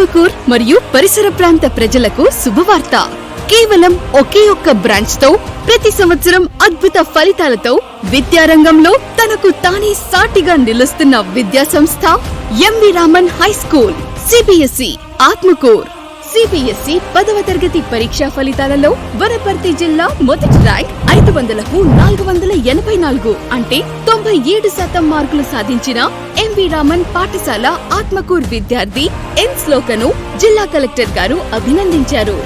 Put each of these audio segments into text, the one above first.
ఆత్మకూర్ మరియు పరిసర ప్రాంత ప్రజలకు శుభవార్త. కేవలం ఒకే ఒక్క బ్రాంచ్ తో ప్రతి సంవత్సరం అద్భుత ఫలితాలతో విద్యారంగంలో తనకు తానే సాటిగా నిలుస్తున్న విద్యా సంస్థ MV Raman high school CBSE Atmakur. CBSE 10వ తరగతి పరీక్షా ఫలితాలలో వనపర్తి జిల్లా మొదటి ర్యాంక్ 500కు 484 అంటే 97% మార్కులు సాధించిన ఎంవి రామన్ పాఠశాల ఆత్మకూర్ విద్యార్థి ఎన్ శ్లోకను జిల్లా కలెక్టర్ గారు అభినందించారు.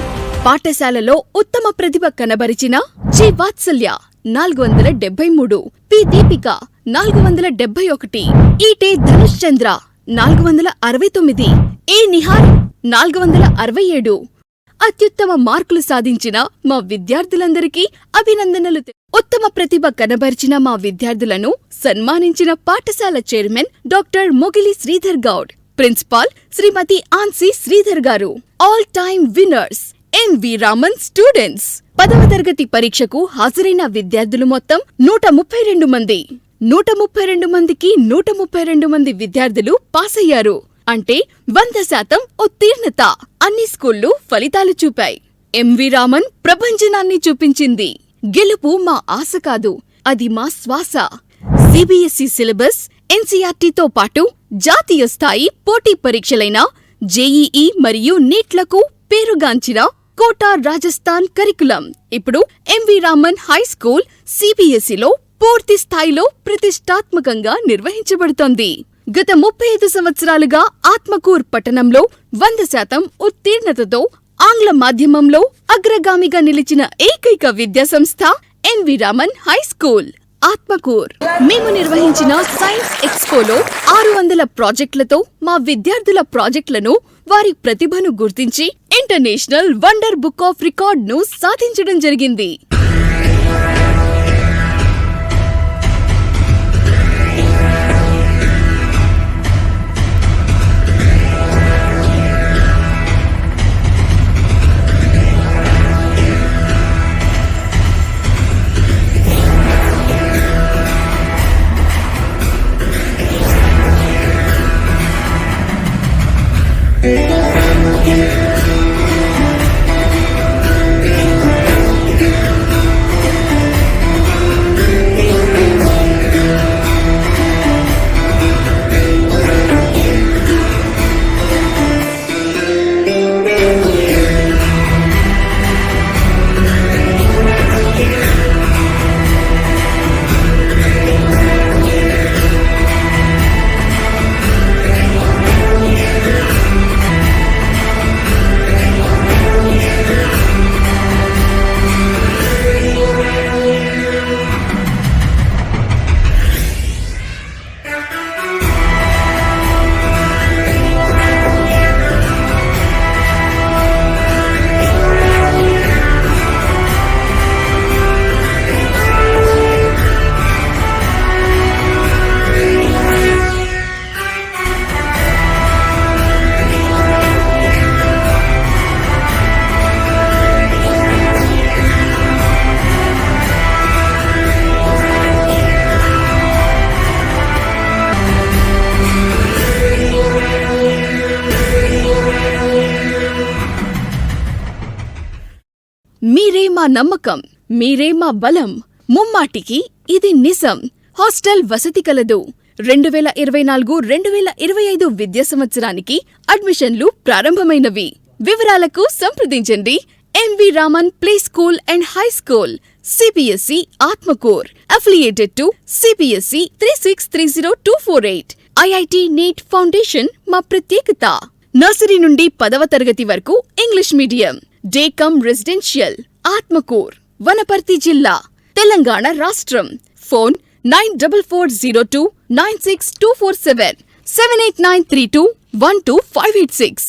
పాఠశాలలో ఉత్తమ ప్రతిభ కనబరిచిన జి వాత్సల్య 473, పి దీపిక 471, ఈటే ధనుష్ చంద్ర 469, ఏ నిహార్ 467 అత్యుత్తమ మార్కులు సాధించిన మా విద్యార్థులందరికీ అభినందనలు. ఉత్తమ ప్రతిభ కనబరిచిన మా విద్యార్థులను సన్మానించిన పాఠశాల chairman doctor Mogili Sridhar Goud, principal Srimati Ancy Sridhar garu. All time winners MV Raman students. 10వ తరగతి పరీక్షకు హాజరైన విద్యార్థులు మొత్తం 132 మంది. 132 మందికి 132 మంది విద్యార్థులు పాస్ అయ్యారు. అంటే 100% ఉత్తీర్ణత. అన్ని స్కూళ్లు ఫలితాలు చూపాయి. ఎంవి రామన్ ప్రభంజనాన్ని చూపించింది. గెలుపు మా ఆశ కాదు, అది మా శ్వాస. సిబిఎస్ఈ సిలబస్, ఎన్సీఆర్టీతో పాటు జాతీయ స్థాయి పోటీ పరీక్షలైన జేఈఈ మరియు నీట్లకు పేరుగాంచిన కోటా రాజస్థాన్ కరికులం ఇప్పుడు ఎంవి రామన్ హై స్కూల్ సిబిఎస్ఈలో పూర్తి స్థాయిలో ప్రతిష్టాత్మకంగా నిర్వహించబడుతోంది. గత 35 సంవత్సరాలుగా ఆత్మకూర్ పట్టణంలో 100% ఉత్తీర్ణతతో ఆంగ్ల మాధ్యమంలో అగ్రగామిగా నిలిచిన ఏకైక విద్యాసంస్థ MV Raman high school Atmakur. మేము నిర్వహించిన సైన్స్ ఎక్స్పోలో 600 ప్రాజెక్టులతో మా విద్యార్థుల ప్రాజెక్టులను, వారి ప్రతిభను గుర్తించి ఇంటర్నేషనల్ వండర్ బుక్ ఆఫ్ రికార్డ్ను సాధించడం జరిగింది. మీరే మా నమ్మకం, మీరే మా బలం. ముమ్మాటికి ఇది నిజం. హాస్టల్ వసతి కలదు. 2024-2025 విద్యా సంవత్సరానికి అడ్మిషన్లు ప్రారంభమైనవి. వివరాలకు సంప్రదించండి MV Raman play school and high school CBSE Atmakur, affiliated to CBSE 3630248. IIT NEET foundation మా ప్రత్యేకత. నర్సరీ నుండి 10వ తరగతి వరకు English medium. Day cum residential. Atmakur, Wanaparthy జిల్లా, తెలంగాణ రాష్ట్రం. ఫోన్ 9440296247 78932125586.